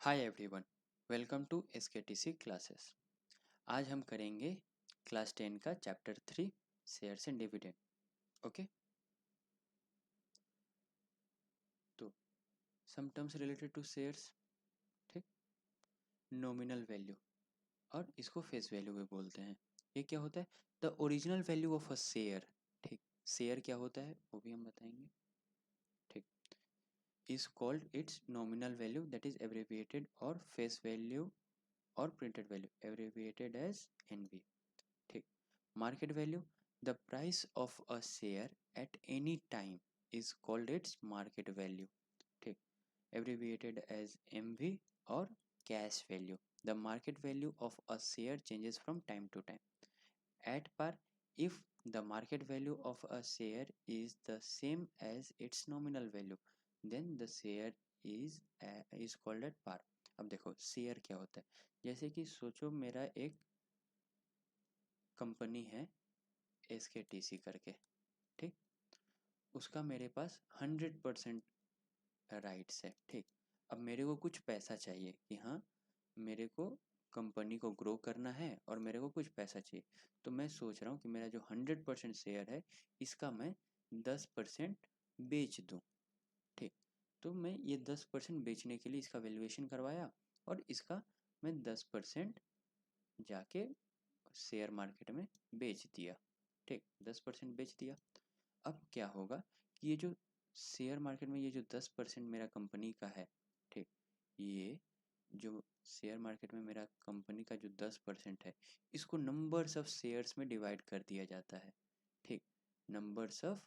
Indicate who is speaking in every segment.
Speaker 1: Hi everyone, welcome to SKTC classes. आज हम करेंगे क्लास 10 का chapter 3 shares and dividend. Okay, तो some terms related to shares. ठीक, नॉमिनल वैल्यू और इसको फेस वैल्यू भी बोलते हैं। ये क्या होता है? The original value of a share. ठीक, शेयर क्या होता है वो भी हम बताएंगे। ठीक, is called its nominal value that is abbreviated और फेस वैल्यू और printed value abbreviated as NV. ठीक, market value, the price of a share at any time is called its market value. ठीक, abbreviated as MV और cash value. The market value of a share changes from time to time. At par, if the market value of a share is the same as its nominal value, then the share is called at par. अब देखो share क्या होता है। जैसे कि सोचो मेरा एक कंपनी है एसकेटीसी करके। ठीक, उसका मेरे पास 100% राइट्स है। ठीक, अब मेरे को कुछ पैसा चाहिए कि हाँ, मेरे को कंपनी को ग्रो करना है और मेरे को कुछ पैसा चाहिए। तो मैं सोच रहा हूँ कि मेरा जो 100% शेयर है इसका मैं 10% बेच दूँ। ठीक, तो मैं ये 10% बेचने के लिए इसका वैल्यूएशन करवाया और इसका मैं 10% जाके शेयर मार्केट में बेच दिया। ठीक, 10% बेच दिया। अब क्या होगा कि ये जो शेयर मार्केट में ये जो 10% मेरा कंपनी का है। ठीक, ये जो शेयर मार्केट में मेरा कंपनी का जो 10% है इसको नंबर्स ऑफ शेयर्स में डिवाइड कर दिया जाता है। ठीक, नंबर्स ऑफ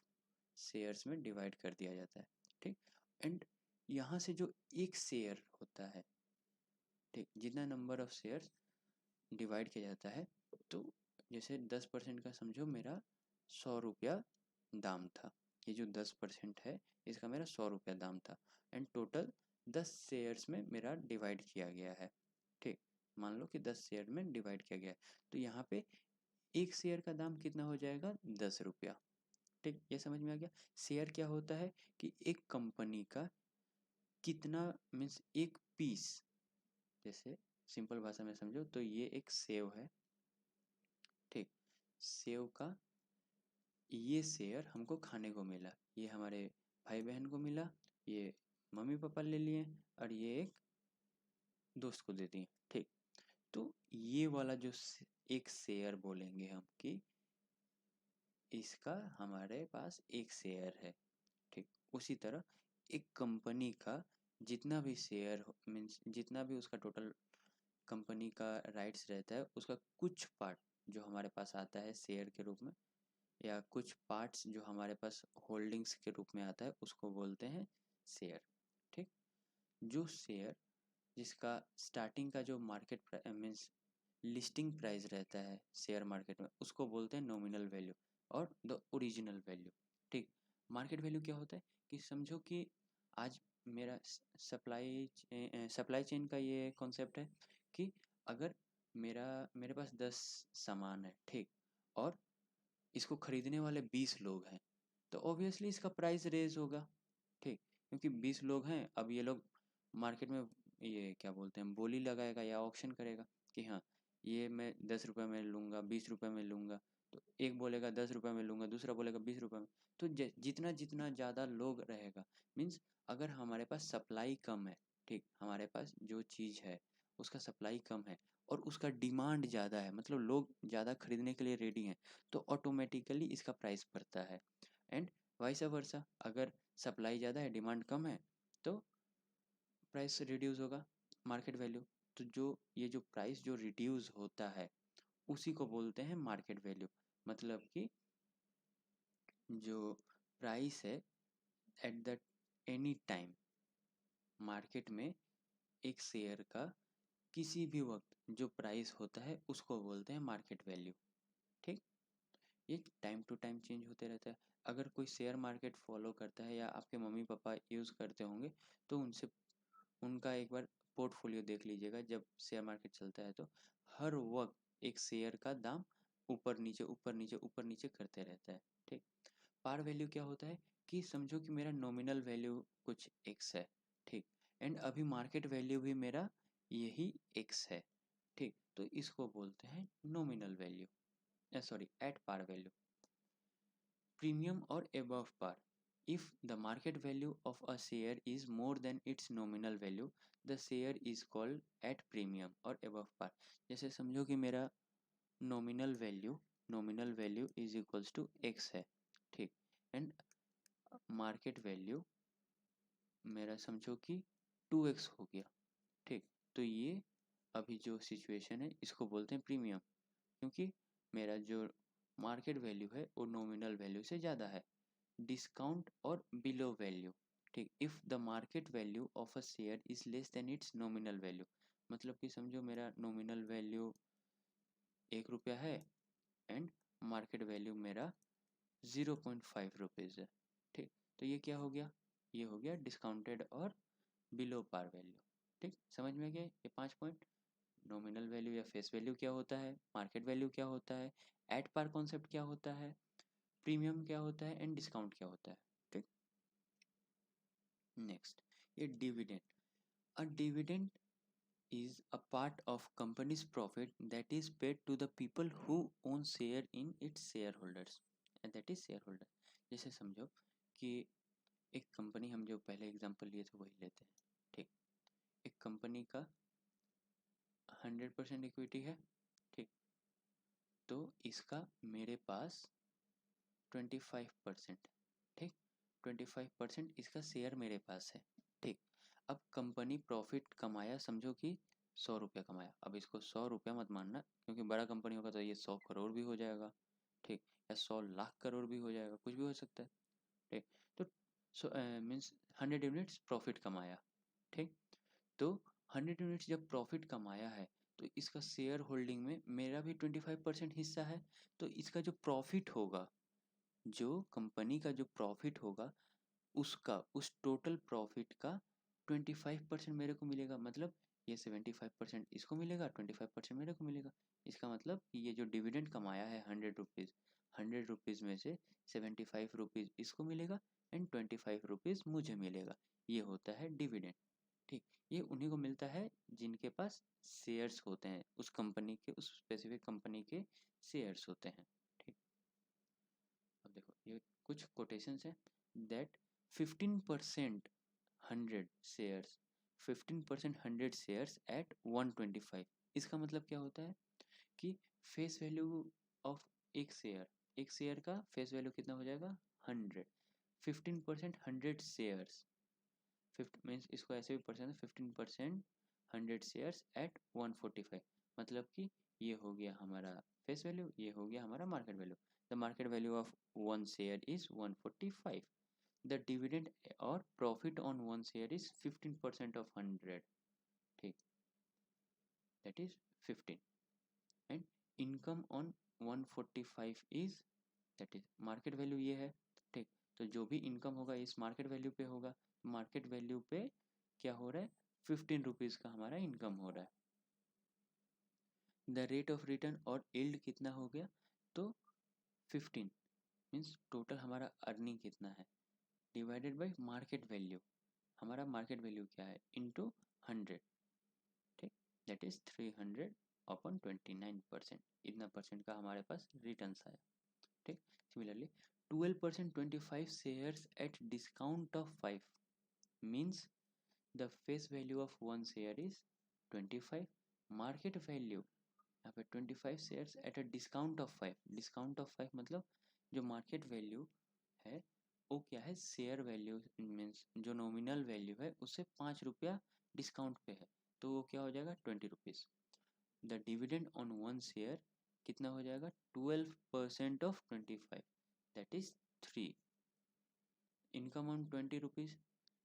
Speaker 1: शेयर्स में डिवाइड कर दिया जाता है। ठीक, एंड यहाँ से जो एक शेयर होता है, ठीक, जितना नंबर ऑफ शेयर्स डिवाइड किया जाता है, तो जैसे 10% का समझो मेरा 100 रुपया दाम था। ये जो 10% है इसका मेरा 100 रुपया दाम था एंड टोटल 10 शेयर्स में मेरा डिवाइड किया गया है। ठीक, मान लो कि 10 शेयर में डिवाइड किया गया है, तो यहाँ पे एक शेयर का दाम कितना हो जाएगा? 10 रुपया। ठीक, ये समझ में आ गया। शेयर क्या होता है कि एक कंपनी का कितना मीन्स एक पीस, जैसे सिंपल भाषा में समझो तो ये एक सेव है। ठीक, सेव का ये शेयर हमको खाने को मिला, ये हमारे भाई बहन को मिला, ये मम्मी पापा ले लिए और ये एक दोस्त को दे दिए। ठीक, तो ये वाला जो एक शेयर बोलेंगे हम कि इसका हमारे पास एक शेयर है। ठीक, उसी तरह एक कंपनी का जितना भी शेयर मीन्स जितना भी उसका टोटल कंपनी का राइट्स रहता है उसका कुछ पार्ट जो हमारे पास आता है शेयर के रूप में या कुछ पार्ट्स जो हमारे पास होल्डिंग्स के रूप में आता है उसको बोलते हैं शेयर। ठीक, जो शेयर जिसका स्टार्टिंग का जो मार्केट मीन्स लिस्टिंग प्राइस रहता है शेयर मार्केट में उसको बोलते हैं नॉमिनल वैल्यू और द ओरिजिनल वैल्यू। ठीक, मार्केट वैल्यू क्या होता है कि समझो कि आज मेरा सप्लाई चेन का ये कॉन्सेप्ट है कि अगर मेरे पास 10 सामान है। ठीक, और इसको खरीदने वाले 20 लोग हैं, तो ऑब्वियसली इसका प्राइस रेज होगा। ठीक, क्योंकि 20 लोग हैं, अब ये लोग मार्केट में ये क्या बोलते हैं बोली लगाएगा या ऑक्शन करेगा कि हाँ, ये मैं 10 रुपये में लूँगा, 20 रुपये में लूँगा। तो एक बोलेगा 10 रुपये में लूँगा, दूसरा बोलेगा 20 रुपये में। तो जितना जितना ज़्यादा लोग रहेगा मीन्स अगर हमारे पास सप्लाई कम है, ठीक, हमारे पास जो चीज़ है उसका सप्लाई कम है और उसका डिमांड ज़्यादा है, मतलब लोग ज़्यादा खरीदने के लिए रेडी हैं, तो ऑटोमेटिकली इसका प्राइस बढ़ता है। एंड वाइस वर्सा, अगर सप्लाई ज़्यादा है डिमांड कम है तो प्राइस रिड्यूस होगा, मार्केट वैल्यू। तो जो ये जो प्राइस जो रिड्यूस होता है उसी को बोलते हैं मार्केट वैल्यू। मतलब कि जो प्राइस है at the any time market में एक शेयर का किसी भी वक्त जो प्राइस होता है उसको बोलते हैं मार्केट वैल्यू। ठीक, ये टाइम टू टाइम चेंज होते रहता है। अगर कोई शेयर मार्केट फॉलो करता है या आपके मम्मी पापा यूज़ करते होंगे तो उनसे उनका एक बार पोर्टफोलियो देख लीजिएगा। जब शेयर मार्केट चलता है तो हर वक्त एक शेयर का दाम ऊपर नीचे ऊपर नीचे ऊपर नीचे करते रहता है। ठीक, पार वैल्यू क्या होता है कि समझो कि मेरा नॉमिनल वैल्यू कुछ एक्स है। ठीक, एंड अभी मार्केट वैल्यू भी मेरा यही x है, ठीक। तो इसको बोलते हैं nominal value, sorry at par value. Premium और above par, if the market value of a share is more than its nominal value, the share is called at premium or above par। जैसे समझो कि मेरा nominal value is equals to x है, ठीक। And market value मेरा समझो कि 2x हो गया, ठीक। तो ये अभी जो सिचुएशन है इसको बोलते हैं प्रीमियम, क्योंकि मेरा जो मार्केट वैल्यू है वो नॉमिनल वैल्यू से ज़्यादा है। डिस्काउंट और बिलो वैल्यू, ठीक। If the market value of a share is less than it's nominal value, मतलब कि समझो मेरा नॉमिनल वैल्यू 1 रुपया है एंड मार्केट वैल्यू मेरा 0.5 रुपीज़ है, ठीक। तो ये क्या हो गया, ये हो गया डिस्काउंटेड और बिलो पार वैल्यू, ठीक। समझ में गए ये 5 पॉइंट। नॉमिनल वैल्यू या फेस वैल्यू क्या होता है, मार्केट वैल्यू क्या होता है, एट पार कॉन्सेप्ट क्या होता है, प्रीमियम क्या होता है एंड डिस्काउंट क्या होता है, ठीक। नेक्स्ट, ये dividend. A dividend is a part of company's profit that is paid to the people who own share in its shareholders, and that is shareholder। जैसे समझो कि एक कंपनी, हम जो पहले एग्जांपल लिए थे वही लेते हैं, ठीक। एक कंपनी का 100% इक्विटी है, ठीक। तो इसका मेरे पास 25%, ठीक। 25% इसका शेयर मेरे पास है, ठीक। अब कंपनी प्रॉफिट कमाया, समझो कि 100 रुपया कमाया। अब इसको 100 रुपया मत मानना, क्योंकि बड़ा कंपनी होगा तो ये 100 करोड़ भी हो जाएगा, ठीक। या 100 लाख करोड़ भी हो जाएगा, कुछ भी हो सकता है, ठीक। तो मीन्स 100 यूनिट्स प्रॉफिट कमाया, ठीक। तो 100 यूनिट्स जब प्रॉफिट कमाया है तो इसका शेयर होल्डिंग में मेरा भी 25% हिस्सा है। तो इसका जो प्रॉफिट होगा, जो कंपनी का जो प्रॉफिट होगा, उसका उस टोटल प्रॉफिट का 25% मेरे को मिलेगा। मतलब ये 75% इसको मिलेगा, 25% मेरे को मिलेगा। इसका मतलब ये जो डिविडेंड कमाया है 100 रुपीज़, 100 रुपीज़ में से 75 रुपीज़ इसको मिलेगा एंड 25 रुपीज़ मुझे मिलेगा। ये होता है डिविडेंड, ठीक। ये उन्हीं को मिलता है जिनके पास शेयर्स होते हैं, उस कंपनी के, उस स्पेसिफिक कंपनी के शेयर्स होते हैं, ठीक। अब देखो ये कुछ कोटेशंस हैं। That 15% 100 shares, 15% 100 shares at 125। इसका मतलब क्या होता है कि फेस वैल्यू ऑफ एक शेयर का फेस वैल्यू कितना हो जाएगा 100। 15% 100 शेयर्स, 50 मीन्स इसको ऐसे भी पढ़ सकते हैं 15% 100 शेयर्स एट 145। मतलब कि ये हो गया हमारा फेस वैल्यू, ये हो गया हमारा market value. The market value of one share is 145। The dividend और profit on one share is 15% of 100, ठीक, that is 15। And income on 145 is, that is market value ये है, ठीक। तो जो भी इनकम होगा इस मार्केट वैल्यू पे होगा। मार्केट वैल्यू पे क्या हो रहा है, 15 रुपीज़ का हमारा इनकम हो रहा है। द रेट ऑफ रिटर्न और यील्ड कितना हो गया, तो 15 मीन्स टोटल हमारा अर्निंग कितना है, डिवाइडेड बाय मार्केट वैल्यू। हमारा मार्केट वैल्यू क्या है, इनटू 100, ठीक, दैट इज 300 अपॉन 29%। इतना परसेंट का हमारे पास रिटर्न्स आया, ठीक। Similarly 12% 25 shares at discount of 5 means the face value of one share is 25, market value यहाँ पे 25 shares at a discount of 5। Discount of 5 मतलब जो मार्केट वैल्यू है वो क्या है, शेयर वैल्यू मीन्स जो नॉमिनल वैल्यू है उससे 5 रुपया डिस्काउंट पे है, तो वो क्या हो जाएगा 20 rupees. The dividend on one share कितना हो जाएगा 12% of 25, that is 3। Income on 20 rupees,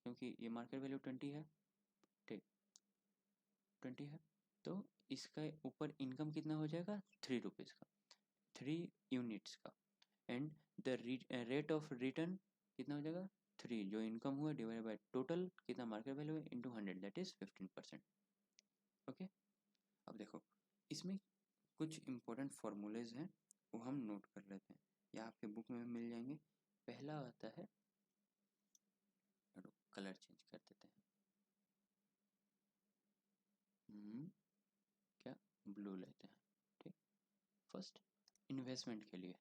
Speaker 1: क्योंकि ये मार्केट वैल्यू 20 है, ठीक, 20 है, तो इसका ऊपर इनकम कितना हो जाएगा 3 रुपीज़ का, 3 यूनिट्स का। And the rate of return कितना हो जाएगा 3, जो इनकम हुआ डिवाइड बाय टोटल कितना मार्केट वैल्यू है इंटू 100, दैट इज 15%, ओके। अब देखो इसमें कुछ इंपॉर्टेंट फॉर्मूलेज हैं, वो हम नोट कर लेते हैं, या आपके बुक में मिल जाएंगे। पहला आता है, कलर चेंज कर देते हैं, ब्लू लेते हैं। ठीक, फर्स्ट इन्वेस्टमेंट के लिए,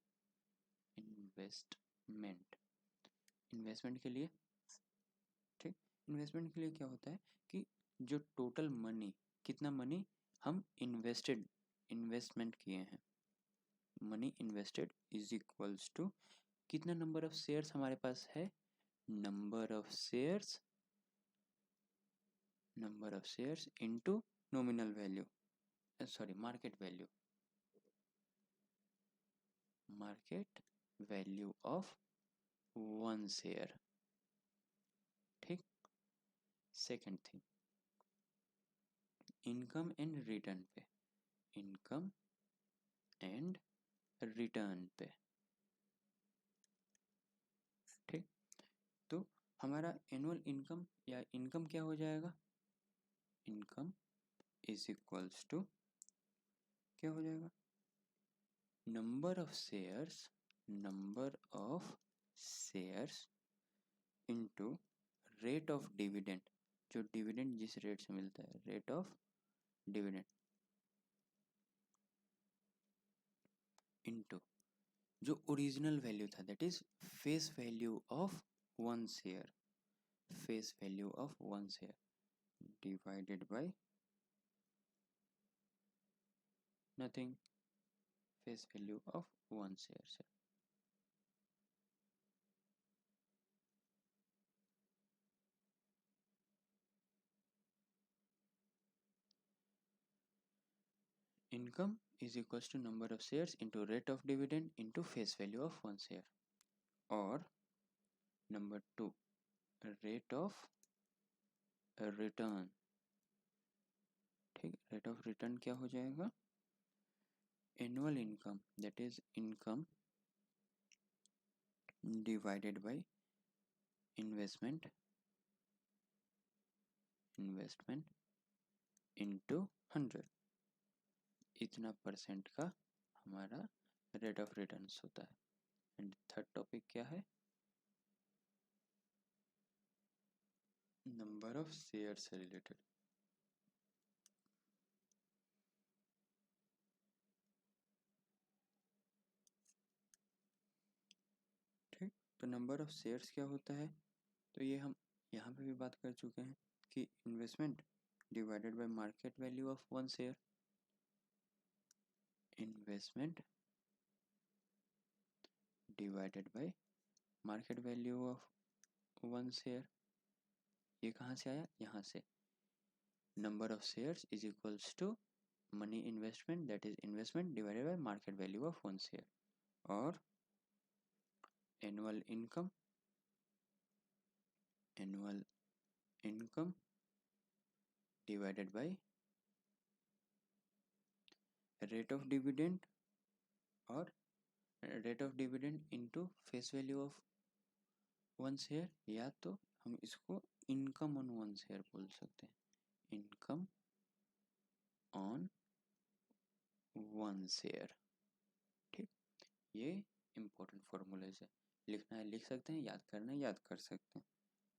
Speaker 1: इन्वेस्टमेंट के लिए, ठीक, इन्वेस्टमेंट के लिए क्या होता है कि जो टोटल मनी, कितना मनी हम इन्वेस्टमेंट किए हैं, money invested is equals to कितना नंबर ऑफ शेयर्स हमारे पास है, number of shares into nominal value, sorry market value of one share. ठीक, second thing, income and return पे, इनकम एंड रिटर्न पे। ठीक, तो हमारा एनुअल इनकम या इनकम क्या हो जाएगा, इनकम इज इक्वल्स टू क्या हो जाएगा, number of shares into rate of dividend, जो डिविडेंड जिस रेट से मिलता है, रेट ऑफ डिविडेंड इनटू जो ओरिजिनल वैल्यू था, that is face value of one share, divided by nothing, face value of one share. Income is equals to number of shares into rate of dividend into face value of one share, और number 2 rate of return। ठीक, rate of return क्या हो जाएगा, annual income, that is income divided by investment into 100, इतना percent का हमारा rate of returns होता है। एंड थर्ड टॉपिक क्या है, नंबर ऑफ शेयर से रिलेटेड। ठीक, तो नंबर ऑफ शेयर्स क्या होता है, तो ये हम यहाँ पे भी बात कर चुके हैं कि investment divided by market value of one share, investment divided by market value of one share. ये कहाँ से आया, यहाँ से, number of shares is equals to money investment, that is investment divided by market value of one share, और annual income divided by rate of dividend, और rate of dividend into face value of one share, या तो हम इसको income on one share बोल सकते हैं, income on one share. ठीक, ये इम्पोर्टेंट फॉर्मूलेज है, लिखना है लिख सकते हैं, याद करना है याद कर सकते हैं।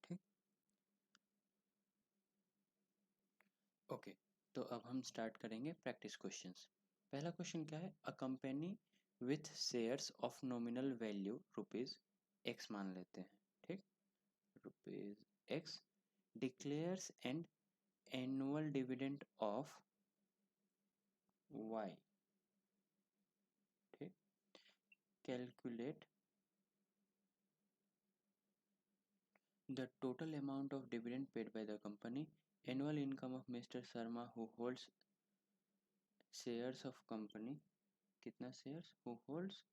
Speaker 1: ठीक, ओके, तो अब हम स्टार्ट करेंगे प्रैक्टिस क्वेश्चंस। पहला क्वेश्चन क्या है, a company with shares of nominal value rupees x मान लेते हैं, ठीक, rupees x declares and annual dividend of y. ठीक, calculate the total amount of dividend paid by the company, annual income of Mr. Sharma who holds shares of company, कितना shares, who holds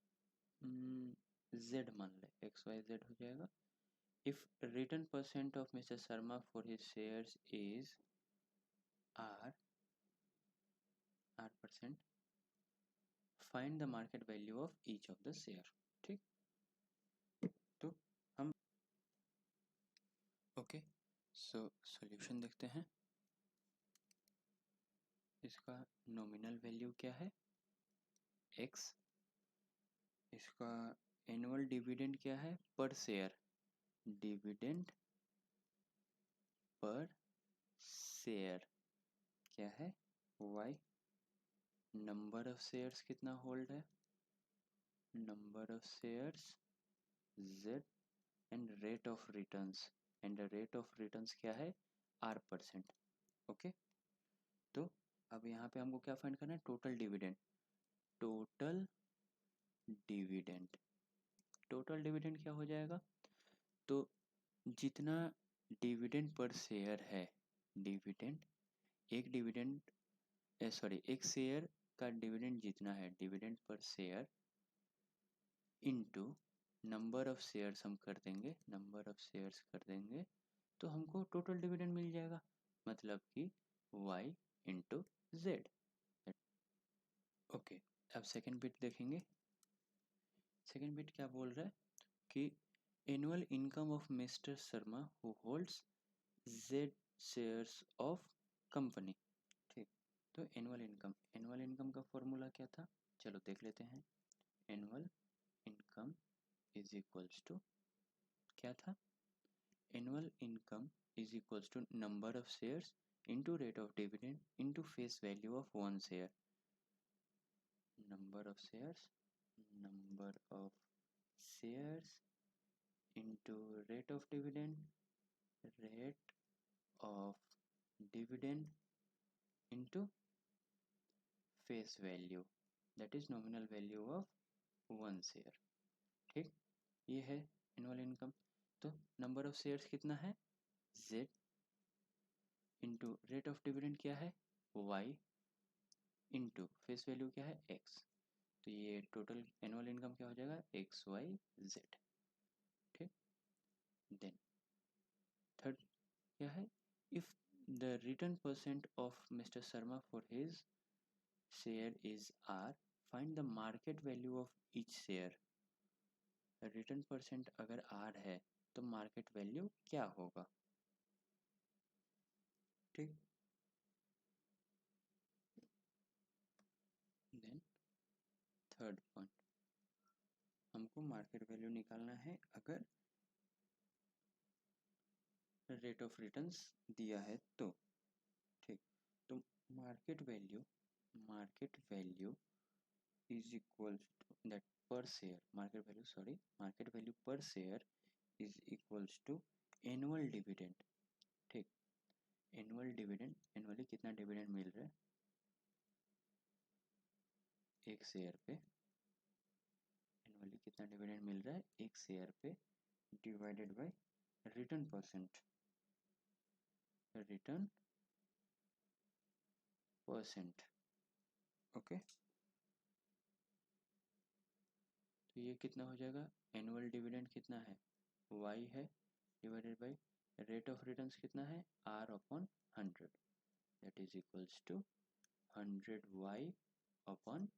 Speaker 1: Z मान ले, XYZ हो जाएगा। If return percent of Mr. Sharma for his shares is R%, find the market value of each of the share। ठीक, तो हम okay, so solution देखते हैं। इसका नॉमिनल वैल्यू क्या है, x, इसका एनुअल डिविडेंड क्या है पर शेयर, डिविडेंड पर शेयर क्या है y, नंबर ऑफ शेयर्स कितना होल्ड है, number of shares z and rate of returns, and the rate of returns क्या है r%। ओके, तो अब यहाँ पे हमको क्या फाइंड करना है, total dividend. Total dividend, total dividend क्या हो जाएगा, तो जितना डिविडेंड पर शेयर है, डिविडेंड एक डिविडेंड सॉरी एक शेयर का डिविडेंड जितना है, dividend per share into number of shares हम कर देंगे, नंबर ऑफ शेयर्स कर देंगे तो हमको टोटल डिविडेंड मिल जाएगा, मतलब कि y इंटू जेड। ओके, अब सेकेंड बिट देखेंगे। सेकेंड बिट क्या बोल रहा है कि annual income of mister Sharma who holds Z shares of company. ठीक, तो एनुअल इनकम का फॉर्मूला क्या था, चलो देख लेते हैं। Annual income is equals to क्या था, annual income is equals to number of shares into rate of dividend into face value of one share. Number of shares, number of shares into rate of dividend, rate of dividend into face value, that is nominal value of one share. ठीक, ये है annual income. तो number of shares कितना है z into rate of dividend क्या है y into face value क्या है x। तो ये टोटल एनुअल इनकम क्या हो जाएगा XYZ। ठीक, देन थर्ड क्या है, if the return percent of mister Sharma for his share is R, find the market value of each share. Return percent अगर R है तो मार्केट वैल्यू क्या होगा। ठीक, देन थर्ड पॉइंट, हमको मार्केट वैल्यू निकालना है अगर रेट ऑफ रिटर्न्स दिया है तो। ठीक, तो market value is equal to that per share, market value per share is equals to annual dividend. ठीक, एनुअल डिविडेंड, एनुअली कितना डिविडेंड मिल रहा है एक शेयर पे, एनुअली कितना डिविडेंड मिल रहा है एक शेयर पे, divided by return percent, return percent. Okay, तो ये कितना हो जाएगा, एनुअल डिविडेंड कितना है y है, divided by rate of returns कितना है R/100, that is equals to 100y upon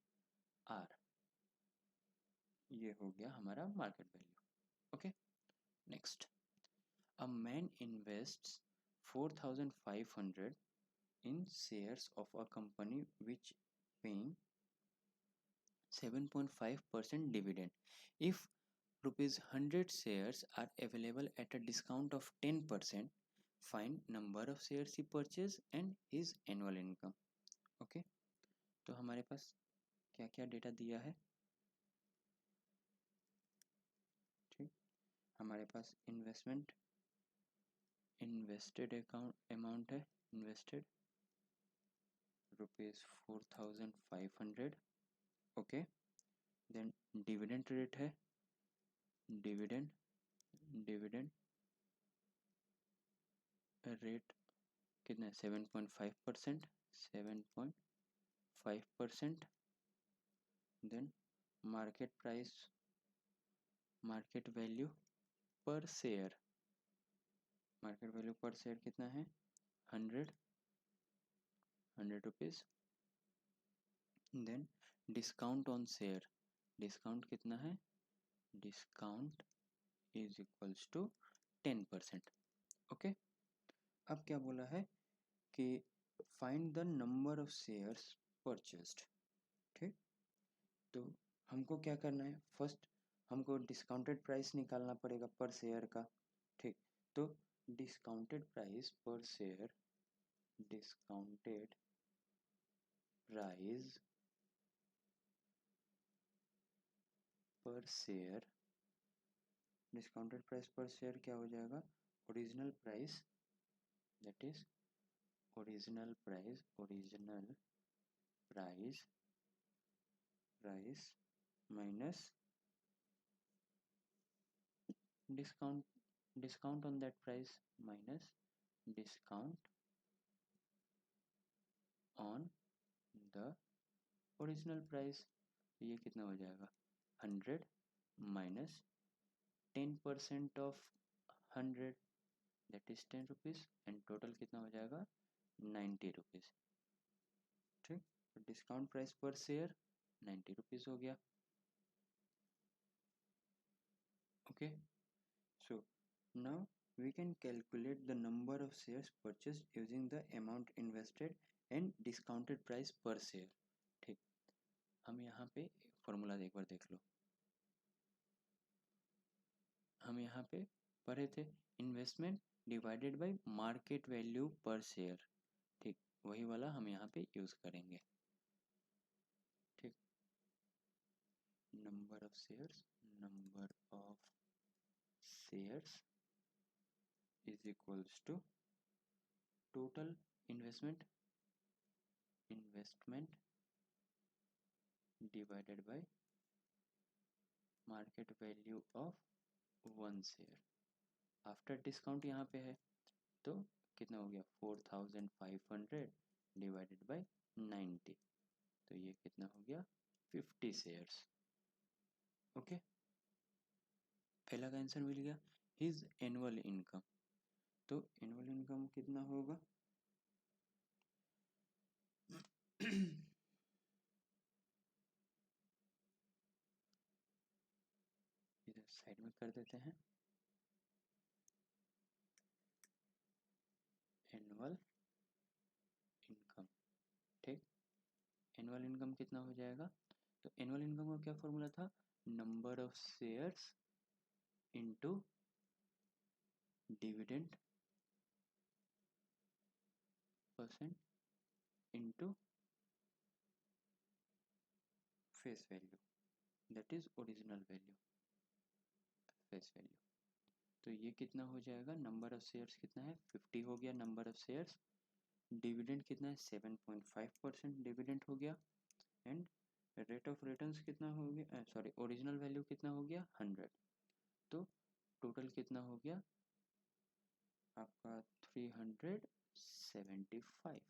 Speaker 1: R। ये हो गया हमारा market value. Okay, next, a man invests 4500 in shares of a company which paying 7.5% dividend. If rupees 100 shares are available at a discount of 10%, find number of shares he purchased and his annual income. Okay, तो हमारे पास क्या क्या data दिया है। ठीक, हमारे पास इन्वेस्टेड अमाउंट है, इन्वेस्टेड ₹4500। ओके, देन डिविडेंड रेट है, डिविडेंड रेट कितना है 7.5%, 7.5%। Then market price, market value per share, market value per share कितना है 100 rupees. Then discount on share, discount कितना है, discount is equals to 10%। Okay, अब क्या बोला है कि find the number of shares purchased. ठीक, तो हमको क्या करना है, फर्स्ट हमको डिस्काउंटेड प्राइस निकालना पड़ेगा पर शेयर का। ठीक, तो डिस्काउंटेड प्राइस पर शेयर, डिस्काउंटेड प्राइस पर शेयर, डिस्काउंटेड प्राइस पर शेयर क्या हो जाएगा, original price, that is original price minus discount on that price minus discount on the original price. ये कितना हो जाएगा, 100 minus 10% of 100 that is 10 rupees and total कितना हो जाएगा 90 रुपीज़। ठीक, तो डिस्काउंट प्राइस पर शेयर 90 रुपीज़ हो गया। Okay, so now we can calculate the number of shares purchased using the amount invested and discounted price per share। ठीक, हम यहाँ पे फॉर्मूला एक बार देख लो, हम यहाँ पे पढ़े थे investment divided by market value per share. ठीक, वही वाला हम यहाँ पे यूज़ करेंगे। ठीक, number of shares is equals to total investment divided by market value of one share. After discount यहाँ पे है तो कितना हो गया 4500 डिवाइडेड बाय 90, तो ये कितना हो गया 50 शेयर्स। ओके, पहला का आंसर मिल गया। हिज एनुअल इनकम, तो एनुअल इनकम कितना होगा इधर साइड में कर देते हैं, एनुअल इनकम। ठीक, एनुअल इनकम कितना हो जाएगा, तो एनुअल इनकम का क्या फॉर्मूला था, number of shares into dividend percent into face value, that is original value, face value. तो ये कितना हो जाएगा, नंबर ऑफ शेयर्स कितना है 50 हो गया नंबर ऑफ शेयर्स, डिविडेंड कितना है 7.5% डिविडेंड हो गया, एंड रेट ऑफ रिटर्न्स कितना हो गया, सॉरी ओरिजिनल वैल्यू कितना हो गया 100, तो टोटल कितना हो गया आपका 375।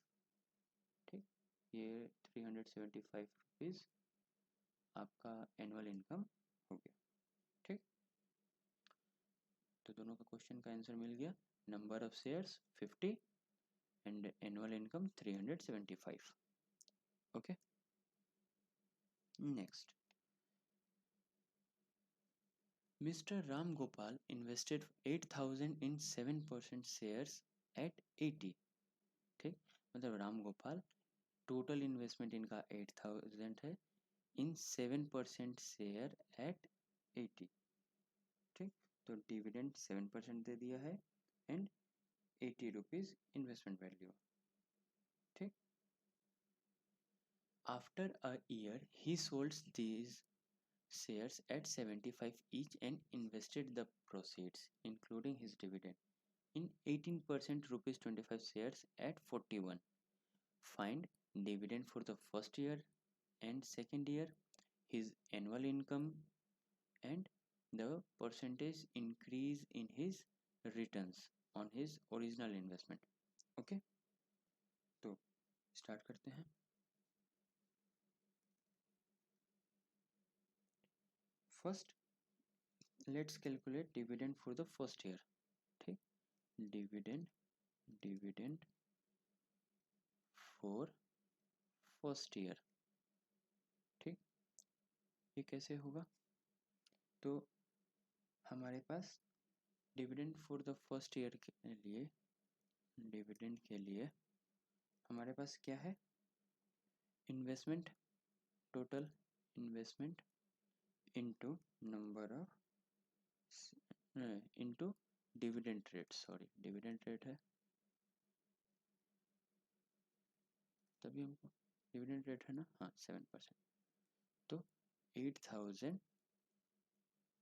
Speaker 1: ठीक, ये 375 रुपीज़ आपका एनुअल इनकम हो गया। ठीक, तो दोनों का क्वेश्चन का आंसर मिल गया, number of shares 50 and annual income 375। Okay, next, Mr. Ram Gopal invested 8,000 in 7% shares at 80। ठीक, मतलब राम गोपाल टोटल इन्वेस्टमेंट इनका 8,000 है, इन 7% शेयर एट 80। ठीक, तो डिविडेंड 7% दे दिया है एंड 80 रुपीज़ इन्वेस्टमेंट वैल्यू। ठीक, आफ्टर अ ईयर ही sold these shares at 75 each and invested the proceeds including his dividend in 18% rupees 25 shares at 41। Find dividend for the first year and second year, his annual income and the percentage increase in his returns on his original investment। okay, तो start करते हैं। First let's calculate dividend for the first year. ठीक, dividend for first year. ठीक, ये कैसे होगा, तो हमारे पास dividend for the first year के लिए, डिविडेंड के लिए हमारे पास क्या है, investment, total investment into number of into dividend rate, sorry dividend rate है तभी हमको डिविडेंड रेट है ना, हाँ 7%। तो 8,000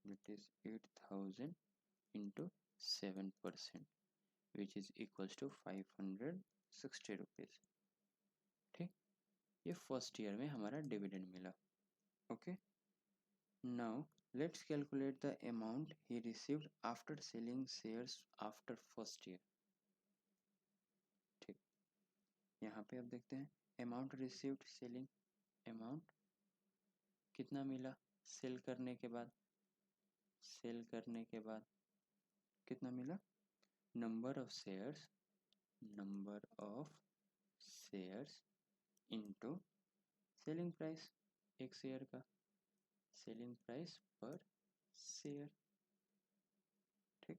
Speaker 1: that is 8000 into 7%, which is equals to 560 rupees. ठीक, ये फर्स्ट ईयर में हमारा डिविडेंड मिला। Okay, now let's calculate the amount he received after selling shares after first year. ठीक, यहाँ पे अब देखते हैं अमाउंट रिसीव्ड सेलिंग, अमाउंट कितना मिला सेल करने के बाद, सेल करने के बाद कितना मिला, number of shares, number of shares into selling price, एक शेयर का सेलिंग प्राइस पर शेयर। ठीक,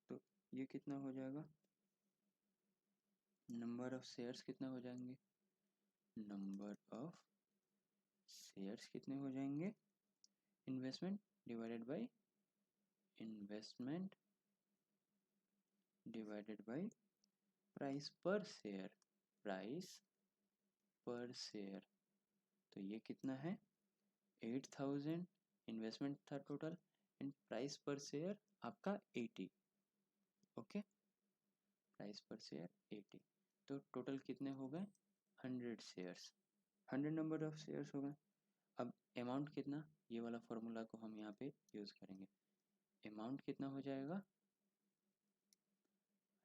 Speaker 1: तो ये कितना हो जाएगा, नंबर ऑफ शेयर्स कितना हो जाएंगे, नंबर ऑफ शेयर्स कितने हो जाएंगे, investment divided by investment divided bye price पर शेयर, प्राइस पर शेयर। तो ये कितना है 8000, इन्वेस्टमेंट था टोटल एंड प्राइस पर शेयर आपका 80। ओके, प्राइस पर शेयर 80, तो टोटल कितने हो गए 100 शेयर्स, 100 नंबर ऑफ शेयर्स हो गए। अब अमाउंट कितना, ये वाला फॉर्मूला को हम यहाँ पे यूज़ करेंगे, अमाउंट कितना हो जाएगा,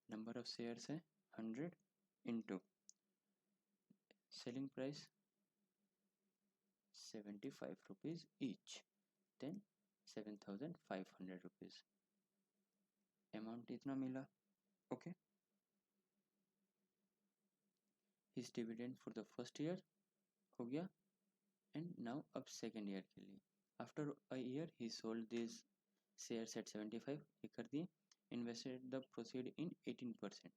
Speaker 1: नंबर ऑफ शेयर्स है 100 into selling price 75 rupees each, then 7500 rupees, amount इतना मिला। Okay, his dividend for the first year हो गया, एंड नाउ अब सेकेंड ईयर के लिए, आफ्टर अ ईयर ही सोल्ड दिस शेयर्स एट 75, ये कर दिए, इन्वेस्टेड द प्रोसीड इन 18%।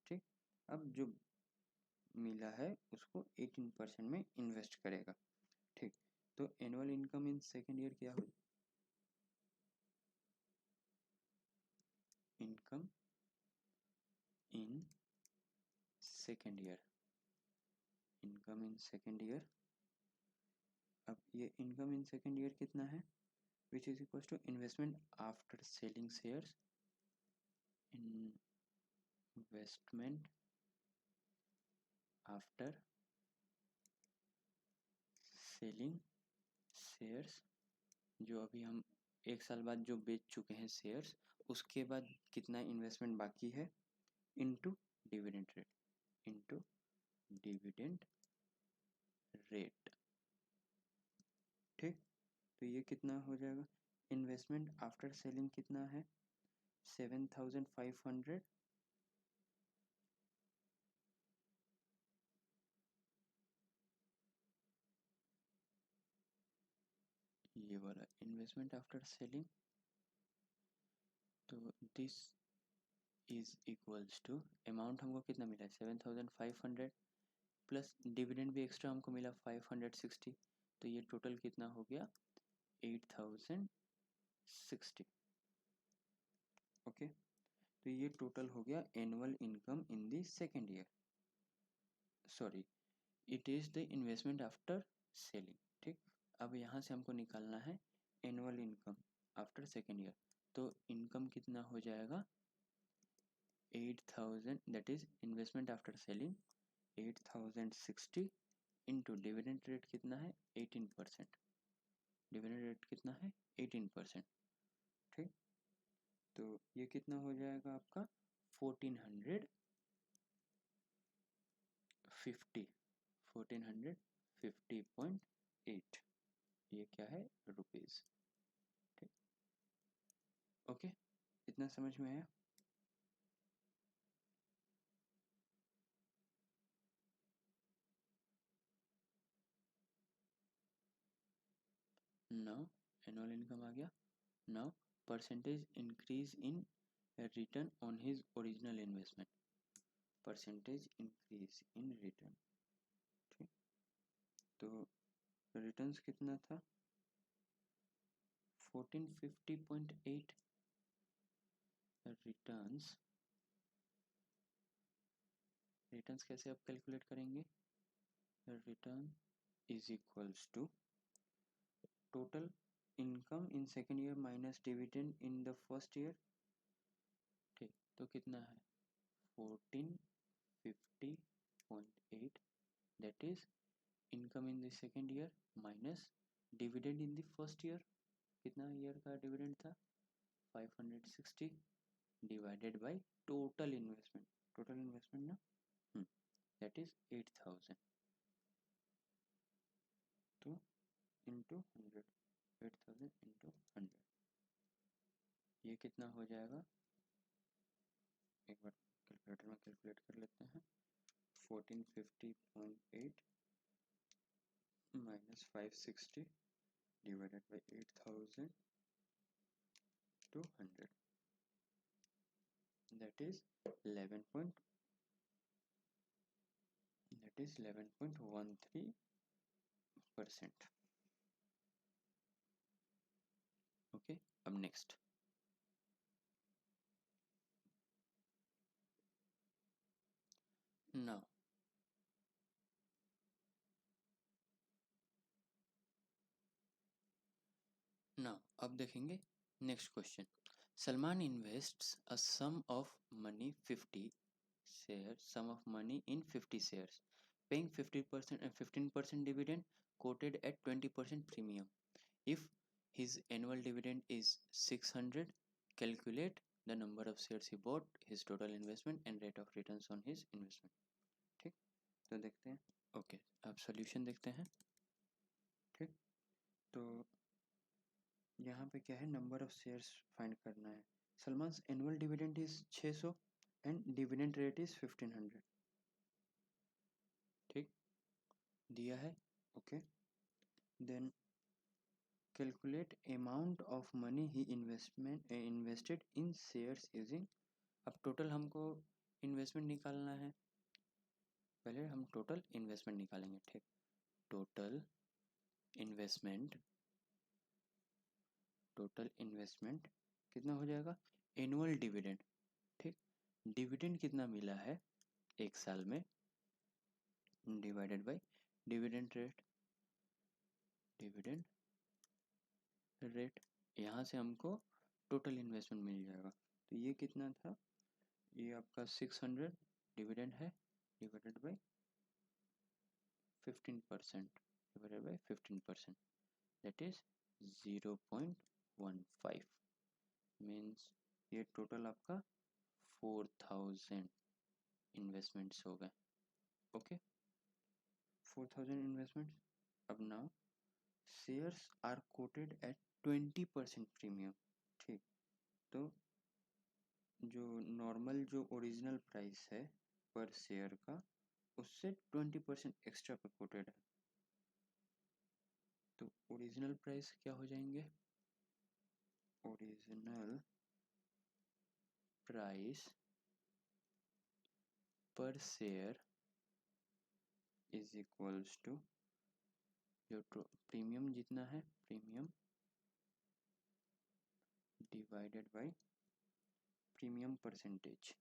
Speaker 1: ठीक, अब जो मिला है उसको 18% में इन्वेस्ट करेगा। ठीक, तो annual income in second year क्या हुई, income in second year, income in second year. अब ये इनकम इन सेकेंड ईयर कितना है, which is equal to investment after selling shares, investment after selling shares, जो अभी हम एक साल बाद जो बेच चुके हैं शेयर्स, उसके बाद कितना इन्वेस्टमेंट बाकी है, into dividend rate, into dividend rate. ठीक, तो ये कितना हो जाएगा, इन्वेस्टमेंट आफ्टर सेलिंग कितना है 7500, ये वाला इन्वेस्टमेंट आफ्टर सेलिंग, तो this is equals to amount हमको कितना मिला है 7500 प्लस डिविडेंड भी एक्स्ट्रा हमको मिला 560, तो ये टोटल कितना हो गया 8060। ओके, तो ये टोटल हो गया annual income in the second year, sorry it is the investment after selling. ठीक, अब यहाँ से हमको निकालना है annual income after second year, तो इनकम कितना हो जाएगा 8000, that is investment after selling 8060 into dividend rate कितना है 18%, डिविडेंड रेट कितना है 18%। ठीक, तो ये कितना हो जाएगा आपका 1450.8, ये क्या है रुपीज़। ठीक, ओके, इतना समझ में आया। नाउ एनुअल इनकम आ गया, now percentage increase in return on his original investment, percentage increase in return. ठीक, तो रिटर्न्स कितना था 1450.8, रिटर्न्स, रिटर्न्स कैसे आप कैलकुलेट करेंगे, return is equals to total income in second year minus dividend in the first year, ठीक, तो कितना है 1450.8, that is income in the second year minus dividend in the first year, कितना year का dividend था 560 divided by total investment ना, that is 8000, तो into 100, 8000 into 100, ये कितना हो जाएगा, एक बार कैलकुलेटर में कैलकुलेट कर लेते हैं, 1450.8 minus 560 divided bye 8000 to 100, that is 11.13%. Okay, अब next, now अब देखेंगे next question. Salman invests a sum of money 50 shares, sum of money in 50 shares, paying 50% and 15% dividend, quoted at 20% premium. If his annual dividend is 600, calculate the number of shares he bought, his total investment and rate of returns on his investment. ठीक, तो देखते हैं, okay अब solution देखते हैं। ठीक, तो यहाँ पे क्या है, नंबर ऑफ शेयर्स फाइंड करना है। Salman annual dividend is 600 and dividend rate is 1500, ठीक दिया है, okay. Then calculate amount of money he invested in shares using, अब टोटल हमको इन्वेस्टमेंट निकालना है, पहले हम टोटल इन्वेस्टमेंट निकालेंगे, ठीक, टोटल इन्वेस्टमेंट कितना हो जाएगा, एनुअल डिविडेंड, ठीक, डिविडेंड कितना मिला है एक साल में, डिवाइडेड बाय डिविडेंड रेट, यहाँ से हमको टोटल इन्वेस्टमेंट मिल जाएगा। तो ये कितना था, ये आपका 600 डिविडेंड है divided by 15%, that is 0.15, means ये टोटल आपका 4000 इन्वेस्टमेंट्स हो गए, ओके 4000 इन्वेस्टमेंट्स। अब now shares are quoted at 20% premium, ठीक, तो जो नॉर्मल जो ओरिजिनल प्राइस है पर शेयर का उससे 20% एक्स्ट्रा पे कोटेड है, तो ओरिजिनल प्राइस क्या हो जाएंगे, ओरिजिनल प्राइस पर शेयर इज इक्वल्स टू जो प्रीमियम जितना है, premium divided by premium percentage,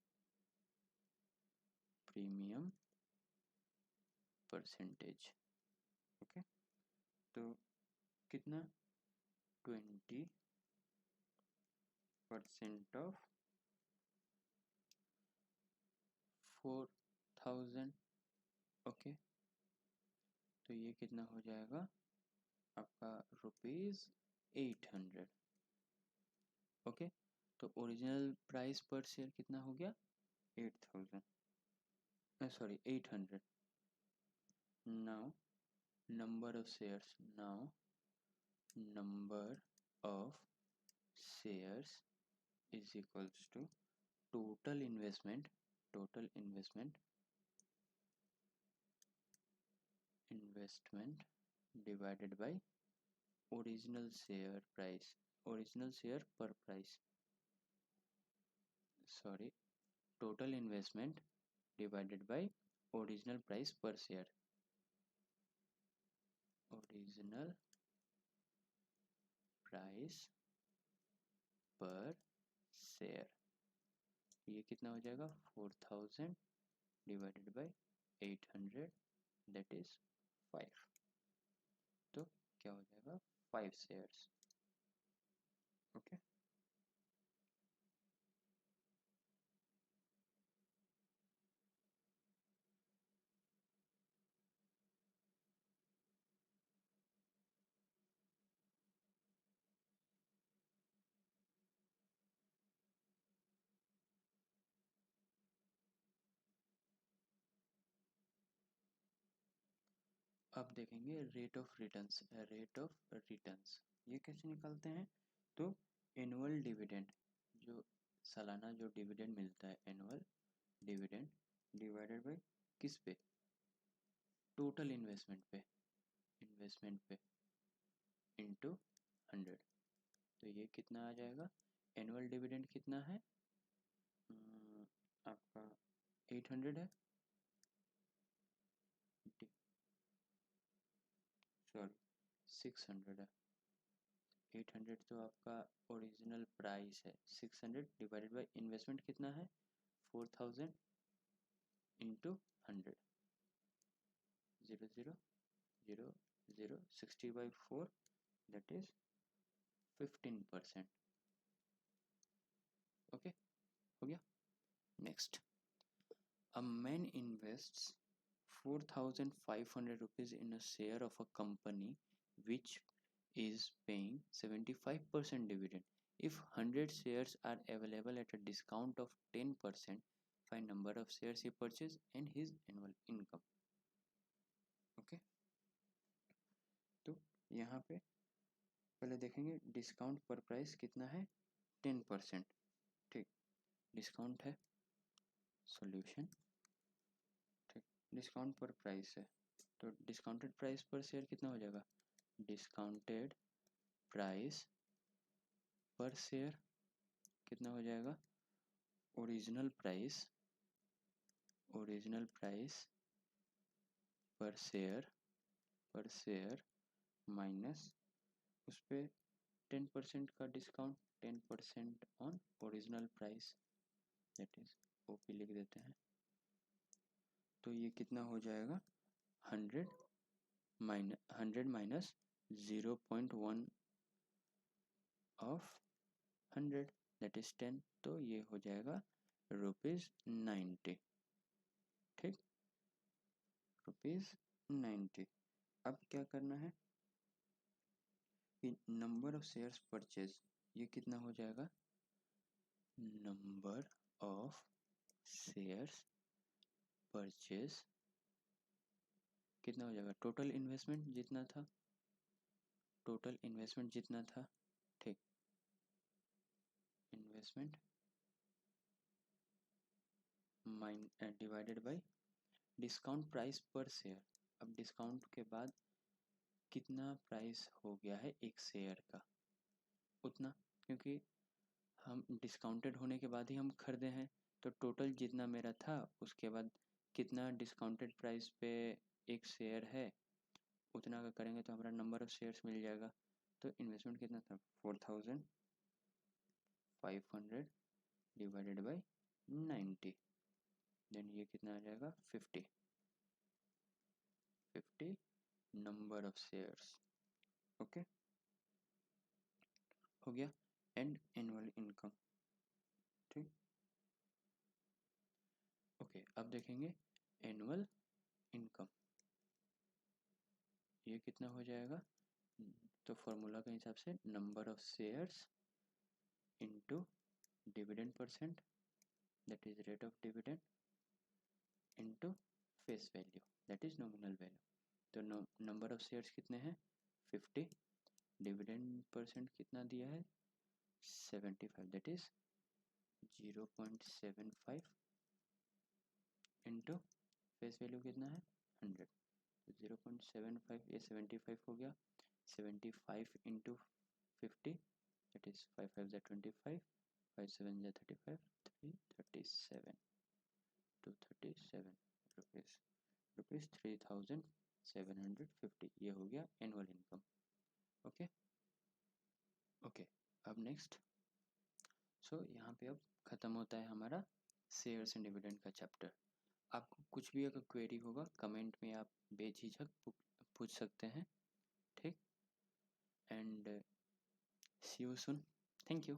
Speaker 1: okay, तो कितना 20% ऑफ 4000, ओके, तो ये कितना हो जाएगा आपका ₹800, ओके, तो ओरिजिनल प्राइस पर शेयर कितना हो गया 800, now number of shares is equals to total investment divided by original share per price, total investment divided by original price per share, original price per share, ये कितना हो जाएगा 4000 divided by 800, that is 5, तो क्या हो जाएगा 5 shares, okay. अब देखेंगे rate of returns. Rate of returns ये कैसे निकालते हैं? तो एनुअल डिविडेंड, जो सालाना जो डिविडेंड मिलता है, एनुअल डिविडेंड डिवाइडेड बाय किस पे? टोटल इन्वेस्टमेंट पे, इन्वेस्टमेंट पे इंटू 100। तो ये कितना आ जाएगा? एनुअल डिविडेंड कितना है? आपका 800 है, सॉरी 600 है। 800 तो आपका ओरिजिनल प्राइस है, 600 डिवाइडेड बाय इन्वेस्टमेंट कितना है? 4000 इंटू 100, 0 0 0 0 60/4, दैट इज 15%। ओके, हो गया। Next, a man invests 4,500 rupees in a share of a company which is paying 75% dividend. If 100 shares are available at a discount of 10%, find number of shares he purchased and his annual income. Okay, तो यहाँ पे पहले देखेंगे discount पर price कितना है? 10%। ठीक, discount है, सॉल्यूशन। ठीक, डिस्काउंट पर प्राइस है, तो डिस्काउंटेड प्राइस पर शेयर कितना हो जाएगा? डिस्काउंटेड प्राइस पर शेयर कितना हो जाएगा? ओरिजिनल प्राइस पर शेयर माइनस उस पर 10% का discount, 10% on original price, that is OP लिख देते हैं। तो ये कितना हो जाएगा? 100 माइनस 0.1 ऑफ 100, दैट इज 10, तो ये हो जाएगा ₹90। ठीक, ₹90। अब क्या करना है कि नंबर ऑफ शेयर्स परचेज, ये कितना हो जाएगा? नंबर ऑफ शेयर्स परचेज कितना हो जाएगा? टोटल इन्वेस्टमेंट जितना था, टोटल इन्वेस्टमेंट जितना था, ठीक, investment divided bye discount price पर शेयर। अब डिस्काउंट के बाद कितना प्राइस हो गया है एक शेयर का, उतना, क्योंकि हम डिस्काउंटेड होने के बाद ही हम खरीदे हैं, तो टोटल जितना मेरा था उसके बाद कितना डिस्काउंटेड प्राइस पे एक शेयर है, उतना का करेंगे तो हमारा नंबर ऑफ शेयर्स मिल जाएगा। तो इन्वेस्टमेंट कितना था? 4,500 डिवाइडेड बाय 90, देन ये कितना आ जाएगा? 50 नंबर ऑफ शेयर्स। ओके, हो गया। And annual income. ठीक, ओके, अब देखेंगे एनुअल इनकम, ये कितना हो जाएगा? तो फॉर्मूला के हिसाब से number of shares into dividend percent, that is rate of dividend, into face value, that is nominal value. तो नंबर ऑफ शेयर्स कितने हैं? 50, डिविडेंड परसेंट कितना दिया है? 75, that is 0.75 into face value कितना है? 100, 0.75, ये 75 हो गया, 75 इंटू 50, दैट इज 5 5 ज़ा 25, 5 7 ज़ा 35, 337, 237 रुपीज़ 3750, ये हो गया एनुअल इनकम। ओके ओके, अब नेक्स्ट, सो यहाँ पे अब ख़त्म होता है हमारा शेयर्स एंड डिविडेंड का चैप्टर। आपको कुछ भी अगर क्वेरी होगा कमेंट में आप बेझिझक पूछ सकते हैं। ठीक, and see you soon, thank you.